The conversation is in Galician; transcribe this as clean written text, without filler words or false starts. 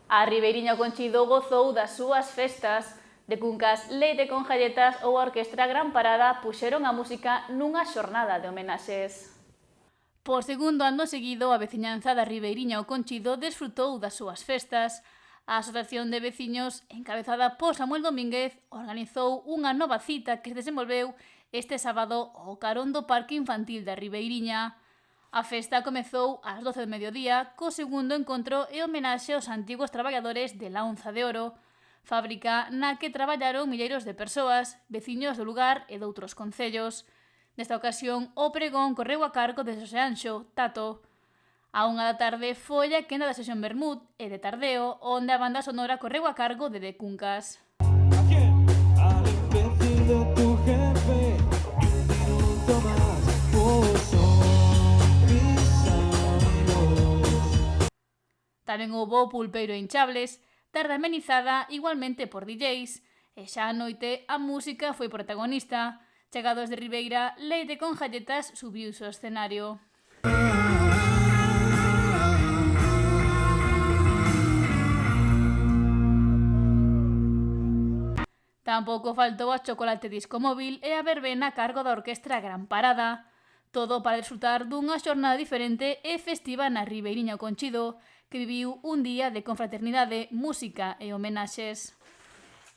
A Ribeiriña Conchido gozou das súas festas. De Cuncas, Leite con Galletas ou a Orquestra Gran Parada puxeron a música nunha xornada de homenaxes. Por segundo ano seguido, a veciñanza da Ribeiriña o Conchido desfrutou das súas festas. A Asociación de Veciños, encabezada por Samuel Domínguez, organizou unha nova cita que se desenvolveu este sábado ao carón do Parque Infantil da Ribeiriña. A festa comezou ás 12 do mediodía co segundo encontro e homenaxe aos antigos traballadores de la Onza de Oro, fábrica na que traballaron milleiros de persoas, veciños do lugar e doutros concellos. Nesta ocasión, o pregón correu a cargo de Xosé Anxo, Tato. A 1 da tarde foi a quenda da sesión Bermud e de tardeo, onde a banda sonora correu a cargo de Cuncas. Tamén houbo pulpeiro e hinchables, tarde amenizada igualmente por DJs, e xa a noite a música foi protagonista. Chegados de Ribeira, Leite con Galletas subiuse ao escenario. Tampouco faltou a chocolate disco móvil e a verbena a cargo da Orquestra Gran Parada. Todo para desfrutar dunha xornada diferente e festiva na Ribeiriña o Conchido, que viviu un día de confraternidade, música e homenaxes.